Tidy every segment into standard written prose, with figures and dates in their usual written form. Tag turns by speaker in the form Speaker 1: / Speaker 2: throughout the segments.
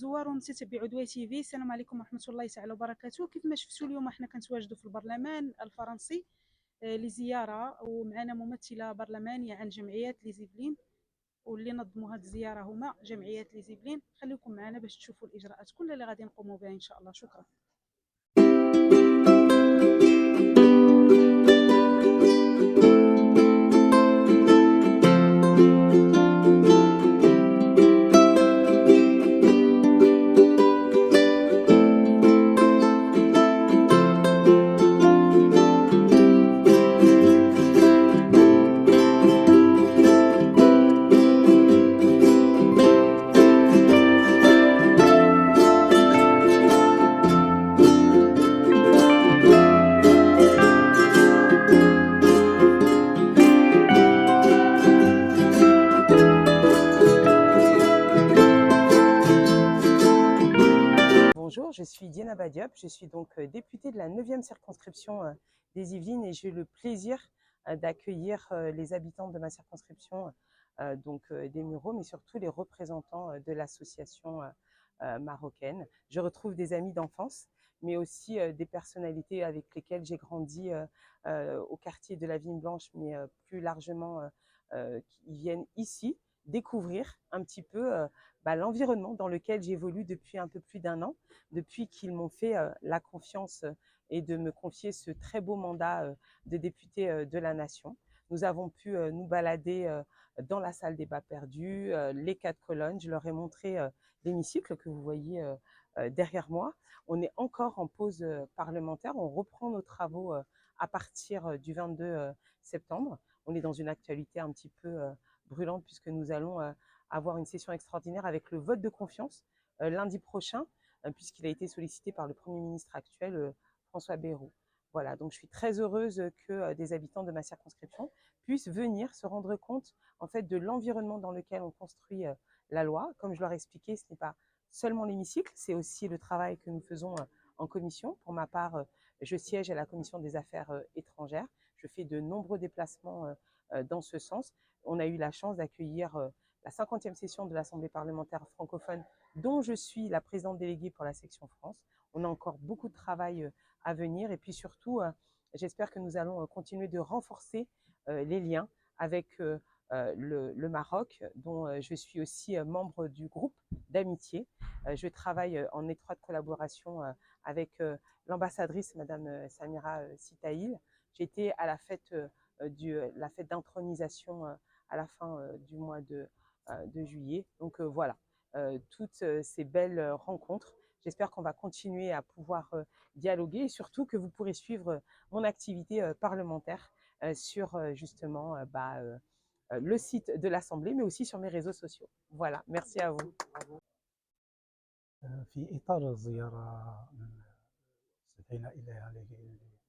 Speaker 1: الزوار والمتتبعو عدوى تي في، السلام عليكم ورحمه الله تعالى وبركاته. كيف ما شفتوا اليوم حنا كنتواجدوا في البرلمان الفرنسي لزياره، ومعنا ممثله برلمانيه عن جمعيه لي زيفلين، واللي نظموا هذه الزياره هما جمعيه لي زيفلين. خليكم معنا باش تشوفوا الاجراءات كلها اللي غادي نقوموا بها ان شاء الله. شكرا.
Speaker 2: Bonjour, je suis Diana Badiop, je suis donc députée de la 9e circonscription des Yvelines et j'ai le plaisir d'accueillir les habitants de ma circonscription, des Mureaux, mais surtout les représentants de l'association marocaine. Je retrouve des amis d'enfance, mais aussi des personnalités avec lesquelles j'ai grandi au quartier de la Vigne Blanche, mais plus largement qui viennent ici découvrir un petit peu l'environnement dans lequel j'évolue depuis un peu plus d'1 an, depuis qu'ils m'ont fait la confiance et de me confier ce très beau mandat de député de la nation. Nous avons pu nous balader dans la salle des bas perdus, les 4 colonnes. Je leur ai montré l'hémicycle que vous voyez derrière moi. On est encore en pause parlementaire. On reprend nos travaux à partir du 22 septembre. On est dans une actualité un petit peu brûlante puisque nous allons avoir une session extraordinaire avec le vote de confiance lundi prochain, puisqu'il a été sollicité par le Premier ministre actuel, François Bayrou. Voilà, donc je suis très heureuse que des habitants de ma circonscription puissent venir se rendre compte en fait de l'environnement dans lequel on construit la loi. Comme je leur ai expliqué, ce n'est pas seulement l'hémicycle, c'est aussi le travail que nous faisons en commission. Pour ma part, je siège à la commission des affaires étrangères. Je fais de nombreux déplacements dans ce sens. On a eu la chance d'accueillir la 50e session de l'Assemblée parlementaire francophone, dont je suis la présidente déléguée pour la section France. On a encore beaucoup de travail à venir et puis surtout, j'espère que nous allons continuer de renforcer les liens avec le Maroc, dont je suis aussi membre du groupe d'amitié. Je travaille en étroite collaboration avec l'ambassadrice, Madame Samira Sitaïl. J'étais à la fête d'intronisation à la fin du mois de juillet. Donc voilà, toutes ces belles rencontres. J'espère qu'on va continuer à pouvoir dialoguer et surtout que vous pourrez suivre mon activité parlementaire sur justement le site de l'Assemblée, mais aussi sur mes réseaux sociaux. Voilà, merci à vous.
Speaker 3: في إطار الزيارة استدعينا إليها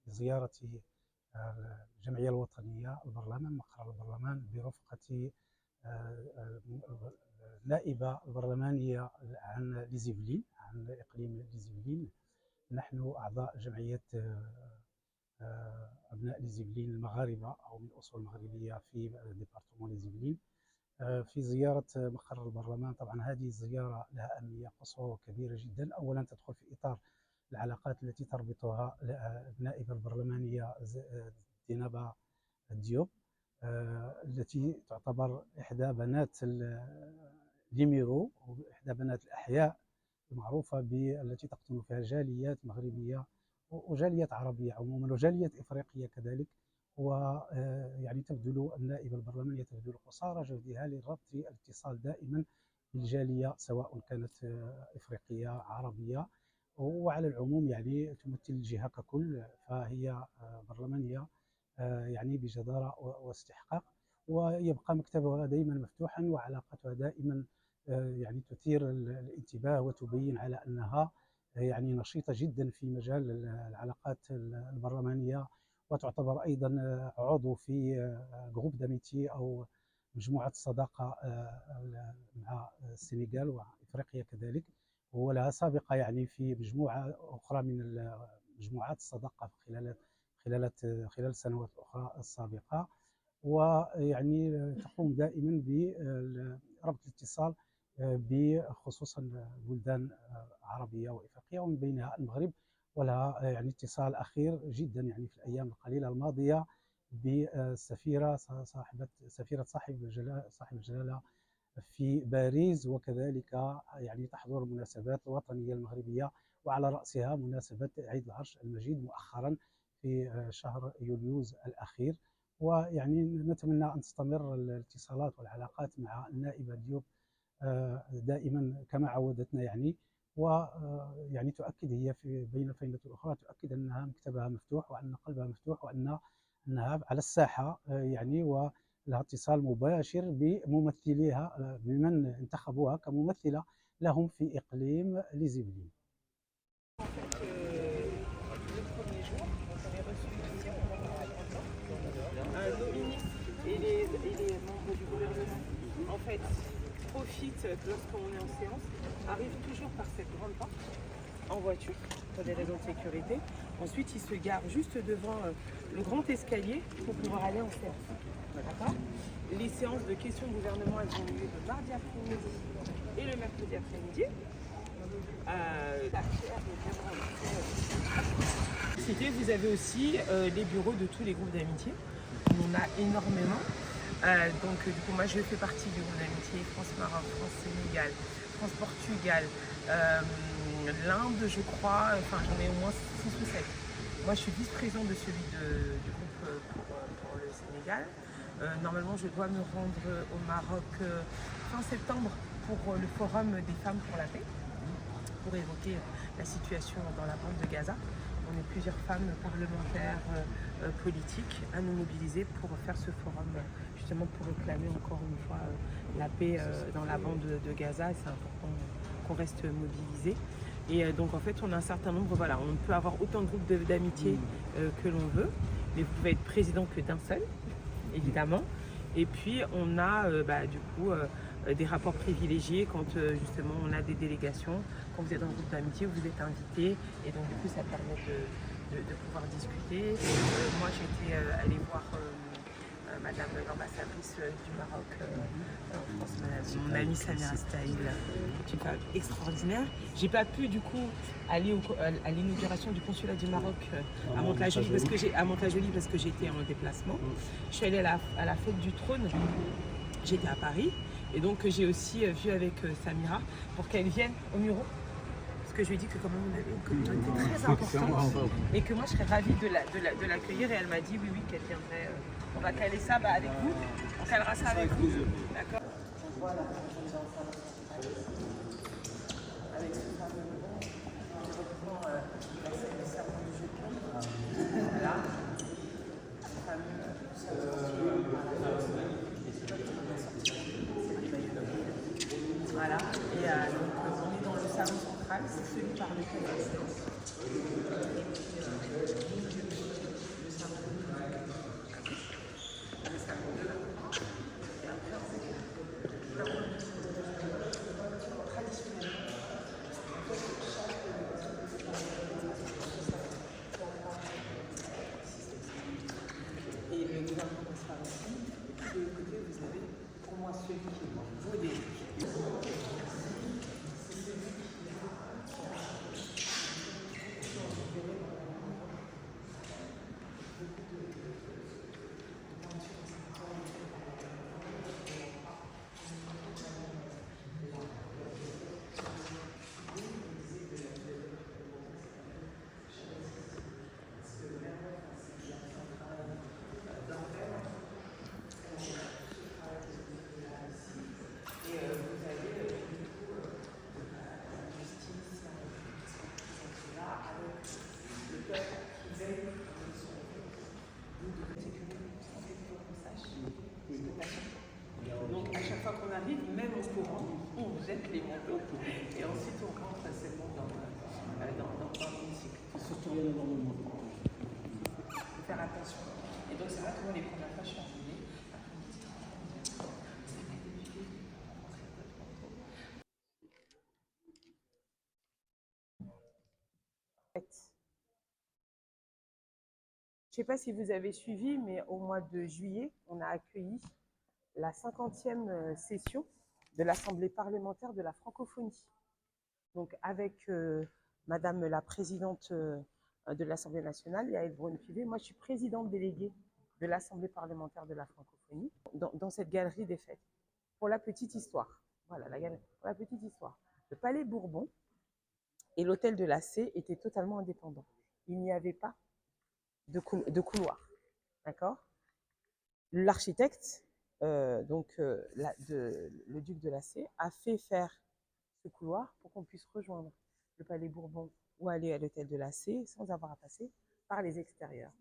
Speaker 3: لزيارة الجمعية الوطنية البرلمان مقر البرلمان برفقة النائبة البرلمانية عن لي زيفلين، عن إقليم لي زيفلين. نحن أعضاء جمعية أبناء لي زيفلين المغاربة أو من أصول مغربية في ديبارتمون لي زيفلين في زيارة مقر البرلمان. طبعا هذه الزيارة لها أهمية قصوى وكبيرة جدا. أولا تدخل في إطار العلاقات التي تربطها النائبة البرلمانية زينب ديوب، التي تعتبر إحدى بنات ليميرو أو إحدى بنات الأحياء المعروفة التي تقطن فيها جاليات مغربية وجاليات عربية عموما وجاليات إفريقية كذلك. ويعني تبذل النائبة البرلمانية تبذل قصارى جهدها لربط الاتصال دائما بالجالية سواء كانت إفريقية عربية، وعلى العموم يعني تمثل الجهة ككل. فهي برلمانية يعني بجدارة واستحقاق، ويبقى مكتبها دائما مفتوحا وعلاقتها دائما يعني تثير الانتباه وتبين على أنها يعني نشيطة جدا في مجال العلاقات البرلمانية، وتعتبر أيضا عضو في جروب داميتي أو مجموعة الصداقة مع السنغال وإفريقيا كذلك، ولها سابقة يعني في مجموعة أخرى من مجموعات الصداقة خلال السنوات الأخرى السابقة. ويعني تقوم دائما بربط الاتصال بخصوصا بلدان عربية وإفريقية ومن بينها المغرب، ولها يعني اتصال أخير جدا يعني في الأيام القليلة الماضية بالسفيرة صاحب الجلالة في باريس، وكذلك يعني تحضر المناسبات الوطنية المغربية وعلى رأسها مناسبة عيد العرش المجيد مؤخرا في شهر يوليوز الأخير. ويعني نتمنى أن تستمر الاتصالات والعلاقات مع النائبة ديوب دائما كما عودتنا يعني، ويعني تؤكد هي في بين الفينة الأخرى تؤكد أنها مكتبها مفتوح وأن قلبها مفتوح وأنها على الساحة يعني، ولها اتصال مباشر بممثليها بمن انتخبوها كممثلة لهم في إقليم ليزيفلين.
Speaker 2: Et les membres du gouvernement, en fait, profitent lorsqu'on est en séance, arrivent toujours par cette grande porte, en voiture, pour des raisons de sécurité. Ensuite, ils se garent juste devant le grand escalier pour pouvoir aller en séance. D'accord ? Les séances de questions de gouvernement, elles ont lieu le mardi après-midi et le mercredi après-midi. Vous avez aussi les bureaux de tous les groupes d'amitié. On en a énormément. Donc du coup, moi je fais partie du groupe d'amitié France-Maroc, France-Sénégal, France-Portugal, l'Inde je crois, enfin j'en ai au moins 6 ou 7. Moi je suis vice-présidente de celui du groupe pour le Sénégal. Normalement je dois me rendre au Maroc fin septembre pour le forum des femmes pour la paix, pour évoquer la situation dans la bande de Gaza. On est plusieurs femmes parlementaires, politiques à nous mobiliser pour faire ce forum, justement pour réclamer encore une fois la paix dans la bande de Gaza. Et c'est important qu'on reste mobilisés. Et donc en fait on a un certain nombre, voilà, on peut avoir autant de groupes d'amitié que l'on veut, mais vous pouvez être président que d'un seul, évidemment. Et puis on a du coup des rapports privilégiés quand justement on a des délégations. Quand vous êtes dans un groupe d'amitié, vous êtes invité et donc du coup ça permet de pouvoir discuter. Moi j'étais allée voir Madame l'ambassadrice du Maroc en France, mon amie Samira Staïl, qui est une femme extraordinaire. J'ai pas pu du coup aller à l'inauguration du consulat du Maroc à Mantes-la-Jolie parce que j'étais en déplacement. Je suis allée à la fête du trône, j'étais à Paris et donc j'ai aussi vu avec Samira pour qu'elle vienne au Muro. Que je lui ai dit que comme on avait une communauté très importante et que moi je serais ravie de l'accueillir et elle m'a dit oui qu'elle viendrait. On va caler ça avec vous, on calera ça avec vous. D'accord. Voilà. Avec ce fameux moment, je reprends la scène du serment du jeton. Voilà. Le fameux serment. Voilà. Et donc on est dans le salon central, c'est celui par lequel on séance. Et le gouvernement ne sera pas ici. Et puis de l'autre côté, vous avez pour moi celui qui vaut des. Donc à chaque fois qu'on arrive, même au courant, on jette les manteaux et ensuite on rentre seulement dans l'hémicycle. Il faut faire attention. Et donc c'est vrai que moi les premières fois je suis arrivée. Je ne sais pas si vous avez suivi, mais au mois de juillet, on a accueilli la 50e session de l'Assemblée parlementaire de la francophonie. Donc avec Madame la présidente de l'Assemblée nationale, Yael Braun-Pivet, moi je suis présidente déléguée de l'Assemblée parlementaire de la francophonie dans cette galerie des fêtes. Pour la petite histoire, voilà, pour la petite histoire, le Palais Bourbon et l'hôtel de la C étaient totalement indépendants. Il n'y avait pas de couloir, d'accord? L'architecte, le duc de la C, a fait faire ce couloir pour qu'on puisse rejoindre le Palais Bourbon ou aller à l'hôtel de la C sans avoir à passer par les extérieurs.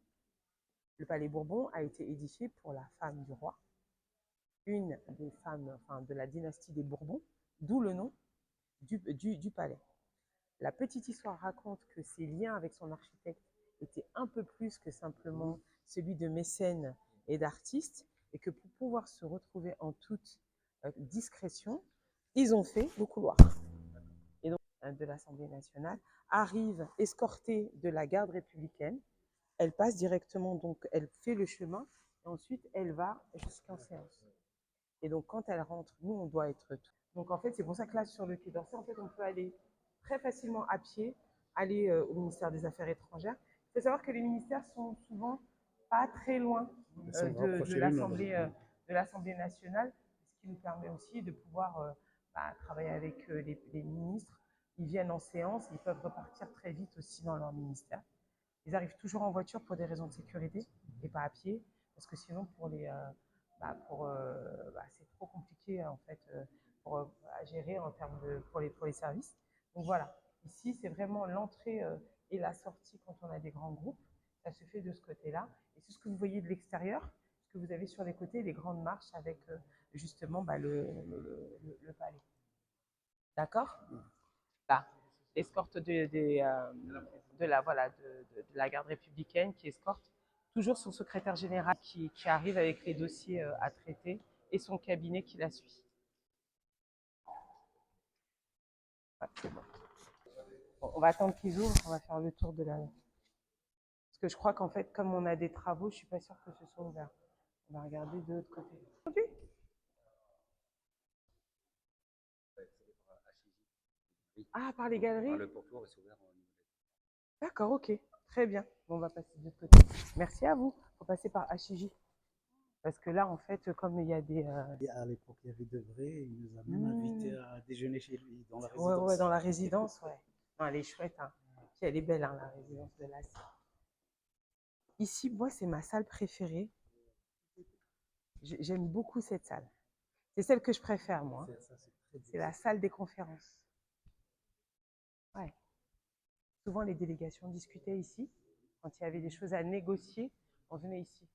Speaker 2: Le Palais Bourbon a été édifié pour la femme du roi, une des femmes de la dynastie des Bourbons, d'où le nom du palais. La petite histoire raconte que ses liens avec son architecte étaient un peu plus que simplement celui de mécène et d'artiste, et que pour pouvoir se retrouver en toute discrétion, ils ont fait le couloir. Et donc, de l'Assemblée nationale arrive escortée de la garde républicaine. Elle passe directement, donc elle fait le chemin, et ensuite elle va jusqu'en séance. Et donc quand elle rentre, nous on doit être tout. Donc en fait, c'est pour ça que là, sur le Quai d'Orsay, en fait, on peut aller très facilement à pied, aller au ministère des Affaires étrangères. Il faut savoir que les ministères sont souvent pas très loin de l'Assemblée nationale, ce qui nous permet aussi de pouvoir travailler avec les ministres. Ils viennent en séance, ils peuvent repartir très vite aussi dans leur ministère. Ils arrivent toujours en voiture pour des raisons de sécurité et pas à pied, parce que sinon c'est trop compliqué en fait à gérer en termes pour les services. Donc voilà, ici c'est vraiment l'entrée et la sortie quand on a des grands groupes. Ça se fait de ce côté-là. Et c'est ce que vous voyez de l'extérieur, ce que vous avez sur les côtés, les grandes marches avec justement le palais. D'accord? Là, l'escorte de la garde républicaine qui escorte toujours son secrétaire général qui arrive avec les dossiers à traiter et son cabinet qui la suit. Ouais, c'est bon. Bon, on va attendre qu'ils ouvrent, on va faire le tour de la... Parce que je crois qu'en fait, comme on a des travaux, je ne suis pas sûre que ce soit ouvert. On va regarder de l'autre côté. Ah, par les galeries?
Speaker 4: Le pourtour est ouvert.
Speaker 2: D'accord, ok. Très bien. Bon, on va passer de l'autre côté. Merci à vous. Il faut passer par HIJ. Parce que là, en fait, comme il y a des...
Speaker 3: À l'époque, il y avait Debré, il nous a même invités à déjeuner chez lui, dans la résidence.
Speaker 2: Ouais, dans la résidence, ouais. Non, elle est chouette, hein. Puis elle est belle, hein, la résidence de l'As. Ici, moi, c'est ma salle préférée. J'aime beaucoup cette salle. C'est celle que je préfère, moi. C'est la salle des conférences. Ouais. Souvent, les délégations discutaient ici. Quand il y avait des choses à négocier, on venait ici.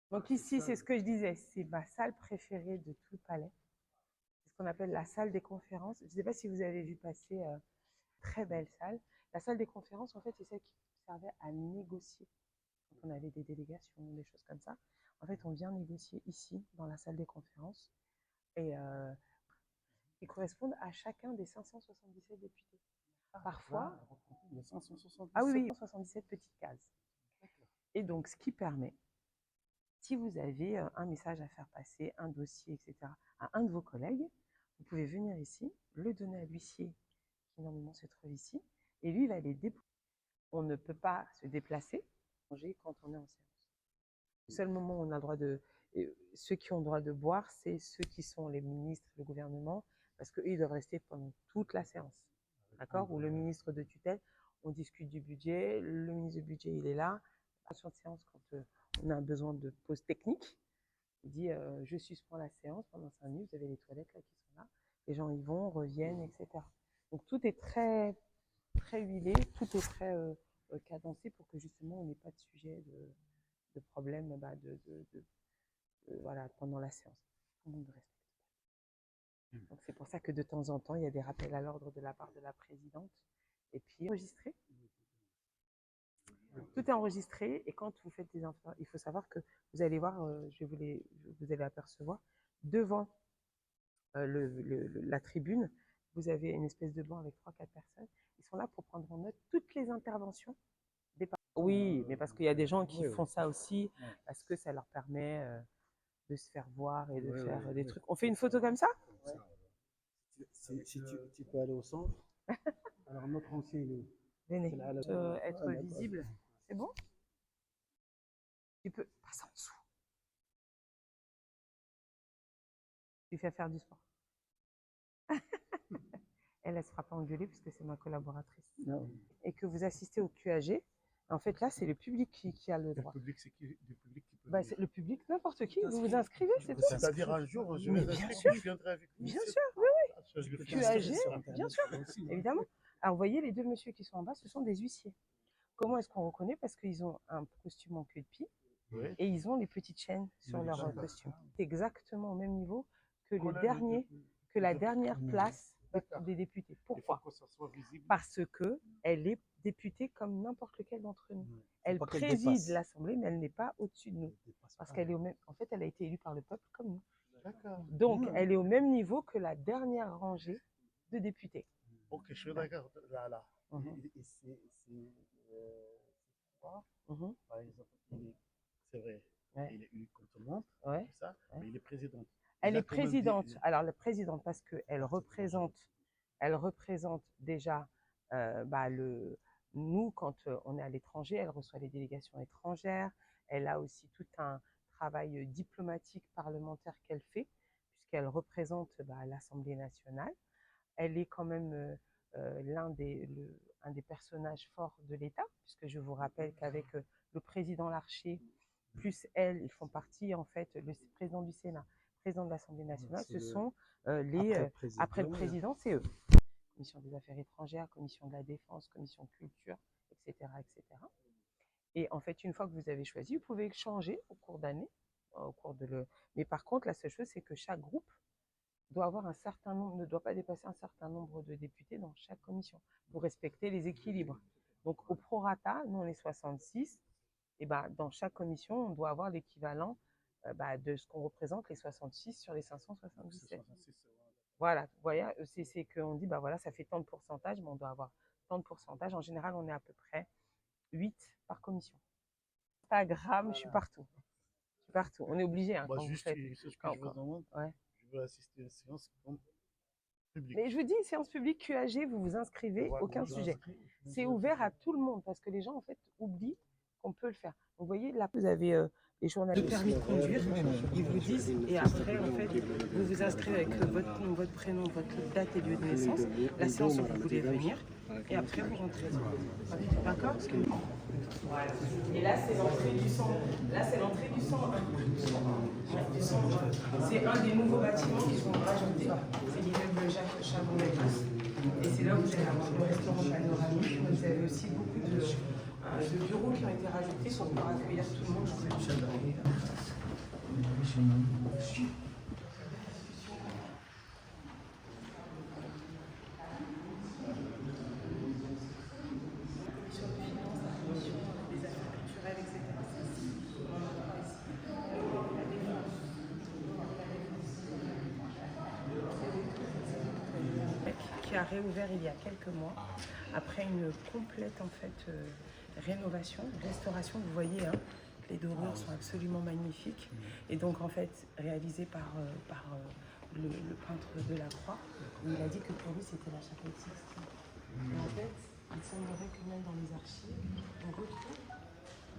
Speaker 2: Donc ici, c'est ce que je disais, c'est ma salle préférée de tout le palais. C'est ce qu'on appelle la salle des conférences. Je ne sais pas si vous avez vu passer très belle salle. La salle des conférences, en fait, c'est celle qui servait à négocier. Quand on avait des délégations, des choses comme ça. En fait, on vient négocier ici, dans la salle des conférences. Et qui correspondent à chacun des 577 députés. Parfois, ah oui, 577 petites cases. Et donc, ce qui permet, si vous avez un message à faire passer, un dossier, etc., à un de vos collègues, vous pouvez venir ici, le donner à l'huissier qui normalement se trouve ici, et lui va les déposer. On ne peut pas se déplacer quand on est en séance. Le seul moment où on a le droit de... ceux qui ont le droit de boire, c'est ceux qui sont les ministres, le gouvernement, parce qu'eux, ils doivent rester pendant toute la séance. D'accord? Ou le ministre de tutelle, on discute du budget, le ministre du budget, il est là. Sur de séance, quand on a besoin de pause technique, il dit je suspends la séance pendant 5 minutes, vous avez les toilettes là qui sont là, les gens y vont, reviennent, etc. Donc tout est très, très huilé, tout est très cadencé pour que justement on n'ait pas de sujet de problème voilà, pendant la séance. Tout le monde respecte. Donc c'est pour ça que de temps en temps, il y a des rappels à l'ordre de la part de la présidente. Et puis enregistré. Tout est enregistré et quand vous faites des enfants, il faut savoir que vous allez voir, vous allez apercevoir, devant la tribune, vous avez une espèce de banc avec 3-4 personnes. Ils sont là pour prendre en note toutes les interventions des parents. Oui, mais parce qu'il y a des gens qui font ça aussi, parce que ça leur permet de se faire voir et de faire des trucs. On fait une photo comme ça?
Speaker 4: Si tu peux aller au centre. Alors, notre ancien, il est où?
Speaker 2: Venez.
Speaker 4: C'est là, là.
Speaker 2: Être
Speaker 4: Ah, d'accord.
Speaker 2: visible. C'est bon? Tu peux passer en dessous. Tu fais faire du sport. Elle ne se fera pas engueuler puisque c'est ma collaboratrice.
Speaker 4: Non.
Speaker 2: Et que vous assistez au QAG. En fait, là, c'est le public qui a le droit.
Speaker 4: Le public, c'est qui? Le public qui peut
Speaker 2: Bah,
Speaker 4: venir.
Speaker 2: le public, n'importe qui, vous vous inscrivez, c'est tout.
Speaker 4: C'est-à-dire un jour, je
Speaker 2: Mais
Speaker 4: vais
Speaker 2: bien
Speaker 4: inscrire,
Speaker 2: sûr.
Speaker 4: je viendrai avec vous.
Speaker 2: Bien sûr, oui,
Speaker 4: Je le fais
Speaker 2: QAG,
Speaker 4: inscrire sur Internet,
Speaker 2: bien sûr,
Speaker 4: aussi, ouais.
Speaker 2: évidemment. Alors, vous voyez, les deux messieurs qui sont en bas, ce sont des huissiers. Comment est-ce qu'on reconnaît? Parce qu'ils ont un costume en queue de pie
Speaker 4: Oui.
Speaker 2: et ils ont les petites chaînes sur leur
Speaker 4: D'accord.
Speaker 2: costume. C'est exactement au même niveau que
Speaker 4: Oh
Speaker 2: le
Speaker 4: là,
Speaker 2: dernier, que la dernière place
Speaker 4: D'accord.
Speaker 2: des députés.
Speaker 4: Il faut
Speaker 2: Pourquoi?
Speaker 4: que ça soit visible.
Speaker 2: Parce que elle est députée comme n'importe lequel d'entre nous.
Speaker 4: Ouais.
Speaker 2: Elle
Speaker 4: pas qu'elle
Speaker 2: préside
Speaker 4: dépasse.
Speaker 2: l'Assemblée, mais elle n'est pas au-dessus de nous.
Speaker 4: Elle dépasse
Speaker 2: Parce
Speaker 4: pas.
Speaker 2: qu'elle est au même. En fait, elle a été élue par le peuple comme nous.
Speaker 4: D'accord.
Speaker 2: Donc, elle est au même niveau que la dernière rangée de députés.
Speaker 4: Ok, je suis d'accord. Là.
Speaker 2: Mhm.
Speaker 4: Et pas,
Speaker 2: Mhm.
Speaker 4: par exemple, c'est vrai,
Speaker 2: Ouais.
Speaker 4: il est élu comme tout le monde,
Speaker 2: Ouais.
Speaker 4: tout ça,
Speaker 2: Ouais.
Speaker 4: mais il est président.
Speaker 2: Elle
Speaker 4: Il a
Speaker 2: est
Speaker 4: quand même
Speaker 2: présidente.
Speaker 4: des-
Speaker 2: Alors, la présidente, parce qu'elle représente déjà nous, quand on est à l'étranger, elle reçoit les délégations étrangères. Elle a aussi tout un travail diplomatique parlementaire qu'elle fait, puisqu'elle représente l'Assemblée nationale. Elle est quand même un des personnages forts de l'État, puisque je vous rappelle qu'avec le président Larcher, plus elle, ils font partie, en fait, le président du Sénat, président de l'Assemblée nationale,
Speaker 4: C'est
Speaker 2: ce
Speaker 4: le-
Speaker 2: sont après le président, c'est eux. Commission des affaires étrangères, commission de la défense, commission culture, etc., etc. Et en fait, une fois que vous avez choisi, vous pouvez changer au cours d'année, mais par contre, la seule chose, c'est que chaque groupe doit avoir un certain nombre, ne doit pas dépasser un certain nombre de députés dans chaque commission pour respecter les équilibres. Donc, au prorata, nous, on est 66, et dans chaque commission, on doit avoir l'équivalent de ce qu'on représente, les 66 sur les 577. Voilà, vous voyez, c'est qu'on dit, voilà, ça fait tant de pourcentage, mais on doit avoir tant de pourcentage. En général, on est à peu près 8 par commission. Instagram, je suis partout. On est obligé. Hein,
Speaker 4: Moi,
Speaker 2: quand
Speaker 4: juste,
Speaker 2: vous faites...
Speaker 4: ce que je vous demande,
Speaker 2: Ouais.
Speaker 4: je veux assister à une séance comme publique.
Speaker 2: Mais je vous dis, une séance publique QAG, vous vous inscrivez,
Speaker 4: Ouais,
Speaker 2: aucun
Speaker 4: je
Speaker 2: sujet.
Speaker 4: m'inscris.
Speaker 2: C'est ouvert à tout le monde parce que les gens, en fait, oublient qu'on peut le faire. Donc, vous voyez, là, vous avez les journalistes de permis de conduire, ils vous disent, et après, en fait, vous vous inscrivez avec votre nom, votre prénom, votre date et lieu de naissance, la séance où vous voulez venir, et après, vous rentrez. D'accord? Voilà. Et là, c'est l'entrée du 100. Là, c'est l'entrée du 101. Du 101. C'est un des nouveaux bâtiments qui sont rajoutés. C'est l'immeuble Jacques Chabon-Légus. Et c'est là où vous allez avoir le restaurant panoramique. Vous avez aussi beaucoup de bureaux qui ont été rajoutés pour pouvoir accueillir tout le monde dans cette chambre. Qui a réouvert il y a quelques mois, après une complète en fait rénovation, restauration. Vous voyez, hein, les dorures sont absolument magnifiques, et donc en fait réalisé par le peintre Delacroix, où il a dit que pour lui c'était la chapelle Sixtine. Et en fait, il semblerait que même dans les archives, on retrouve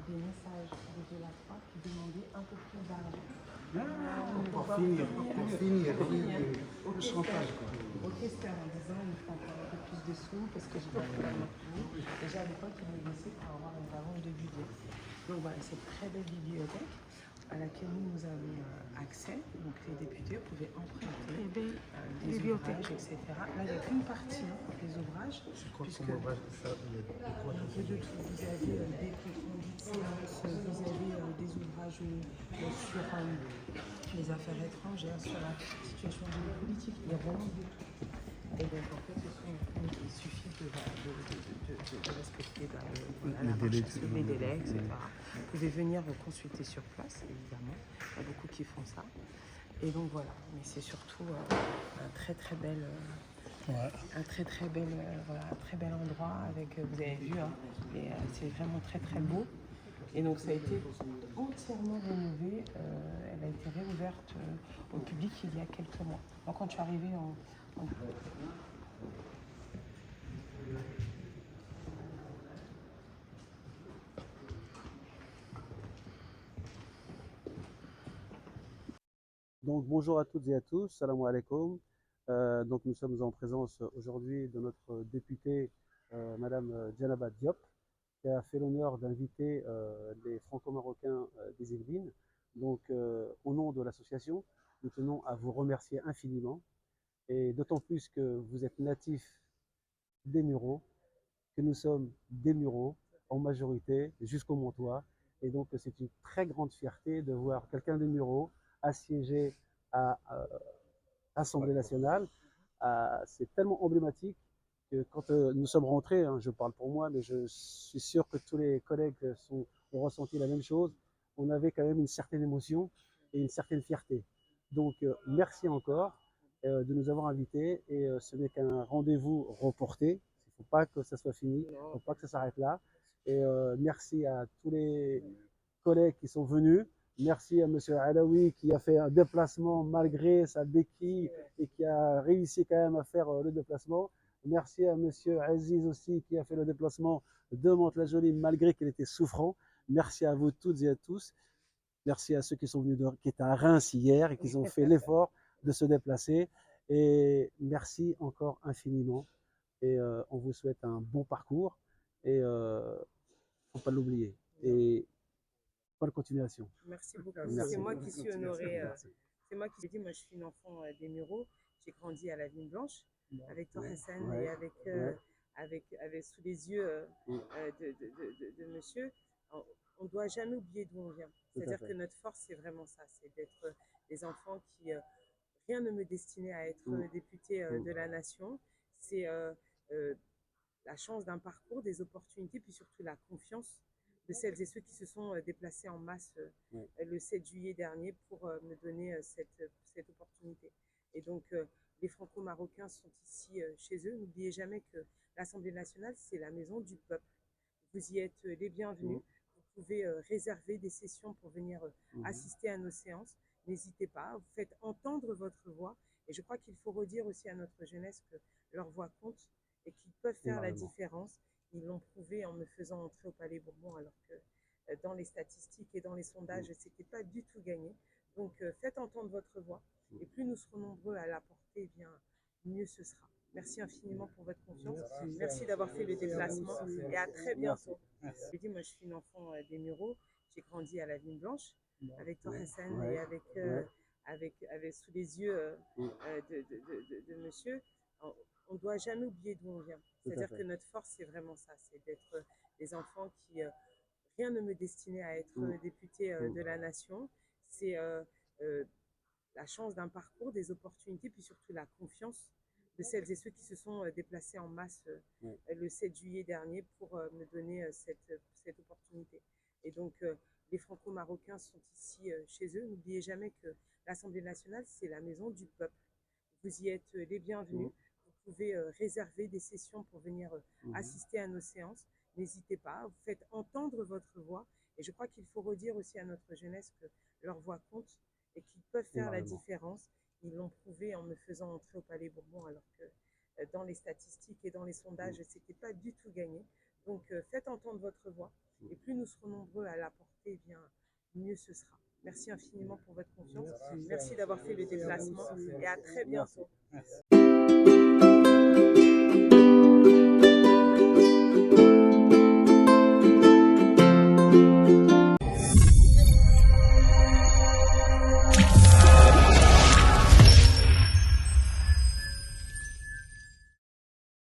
Speaker 2: des messages de Delacroix qui demandaient un peu plus d'argent.
Speaker 4: Pour finir,
Speaker 2: Au questeur en disant il faut encore un peu plus de sous parce que j'ai pas vraiment tout. Déjà à l'époque, il négociait pour avoir une avance de budget. Donc voilà, cette très belle bibliothèque à laquelle nous avons accès. Donc les députés pouvaient emprunter des ouvrages, etc. Là, il n'y a qu'une partie des ouvrages.
Speaker 4: C'est quoi
Speaker 2: puisque
Speaker 4: comme ouvrage? Ça, il y a de quoi
Speaker 2: un peu de tout. Vous avez des comptes de séance, vous avez des ouvrages sur les affaires étrangères, sur la situation géopolitique, il y a vraiment de tout. Et donc en fait, il suffit de respecter les délais, etc. Vous pouvez venir consulter sur place, évidemment. Il y a beaucoup qui font ça. Et donc voilà, mais c'est surtout un très bel endroit avec, vous avez vu, hein, c'est vraiment très beau. Et donc ça a été entièrement rénové. Elle a été réouverte au public il y a quelques mois. Donc quand je suis arrivée en...
Speaker 4: Donc bonjour à toutes et à tous, salam alaikum. Donc nous sommes en présence aujourd'hui de notre députée Madame Djenaba Diop, qui a fait l'honneur d'inviter les Franco-Marocains des Yvelines. Donc au nom de l'association, nous tenons à vous remercier infiniment, et d'autant plus que vous êtes natifs des Mureaux, que nous sommes des Mureaux en majorité jusqu'au Montois, et donc c'est une très grande fierté de voir quelqu'un des Mureaux assiéger à l'Assemblée nationale. C'est tellement emblématique que quand nous sommes rentrés, hein, je parle pour moi, mais je suis sûr que tous les collègues ont ressenti la même chose, on avait quand même une certaine émotion et une certaine fierté. Donc merci encore de nous avoir invités, et ce n'est qu'un rendez-vous reporté. Il ne faut pas que ça soit fini, il ne faut pas que ça s'arrête là. Et merci à tous les collègues qui sont venus. Merci à M. Alaoui qui a fait un déplacement malgré sa béquille et qui a réussi quand même à faire le déplacement. Merci à M. Aziz aussi qui a fait le déplacement de Mantes-la-Jolie malgré qu'il était souffrant. Merci à vous toutes et à tous. Merci à ceux qui sont venus, qui étaient à Reims hier et qui ont fait l'effort de se déplacer. Et merci encore infiniment. Et on vous souhaite un bon parcours. Et il ne faut pas l'oublier. Et bonne continuation.
Speaker 2: Merci beaucoup.
Speaker 4: Merci.
Speaker 2: C'est moi qui suis honorée.
Speaker 4: Merci.
Speaker 2: C'est moi qui l'ai dit, moi je suis une enfant des Mureaux. J'ai grandi à la Vigne Blanche avec toi Hassan
Speaker 4: Ouais.
Speaker 2: et avec sous les yeux de monsieur. On ne doit jamais oublier d'où on vient. C'est-à-dire que notre force, c'est vraiment ça, c'est d'être des enfants qui... rien ne me destinait à être député de la nation. C'est la chance d'un parcours, des opportunités, puis surtout la confiance de celles et ceux qui se sont déplacés en masse le 7 juillet dernier pour me donner cette opportunité. Et donc, les Franco-Marocains sont ici chez eux. N'oubliez jamais que l'Assemblée nationale, c'est la maison du peuple. Vous y êtes les bienvenus. Vous pouvez réserver des sessions pour venir assister à nos séances. N'hésitez pas, vous faites entendre votre voix. Et je crois qu'il faut redire aussi à notre jeunesse que leur voix compte et qu'ils peuvent faire la différence. Ils l'ont prouvé en me faisant entrer au Palais Bourbon, alors que dans les statistiques et dans les sondages, ce n'était pas du tout gagné. Donc faites entendre votre voix, et plus nous serons nombreux à la porter, eh bien mieux ce sera. Merci infiniment pour votre confiance. Merci d'avoir fait le déplacement, et à très bientôt. Je dis, moi je suis une enfant des Mureaux. J'ai grandi à la Vigne Blanche avec toi Hassan et avec sous les yeux de monsieur. On ne doit jamais oublier d'où on vient. C'est-à-dire que notre force, c'est vraiment ça, c'est d'être des enfants qui... rien ne me destinait à être député de la nation. C'est la chance d'un parcours, des opportunités, puis surtout la confiance de celles et ceux qui se sont déplacés en masse le 7 juillet dernier pour me donner cette opportunité. Et donc, les Franco-Marocains sont ici chez eux. N'oubliez jamais que l'Assemblée nationale, c'est la maison du peuple. Vous y êtes les bienvenus. Vous pouvez réserver des sessions pour venir assister à nos séances. N'hésitez pas, vous faites entendre votre voix. Et je crois qu'il faut redire aussi à notre jeunesse que leur voix compte et qu'ils peuvent faire la différence. Ils l'ont prouvé en me faisant entrer au Palais Bourbon, alors que dans les statistiques et dans les sondages, ce n'était pas du tout gagné. Donc faites entendre votre voix, et plus nous serons nombreux à la porter, eh bien mieux ce sera. Merci infiniment pour votre confiance. Merci d'avoir fait le déplacement, et à très bientôt. Merci.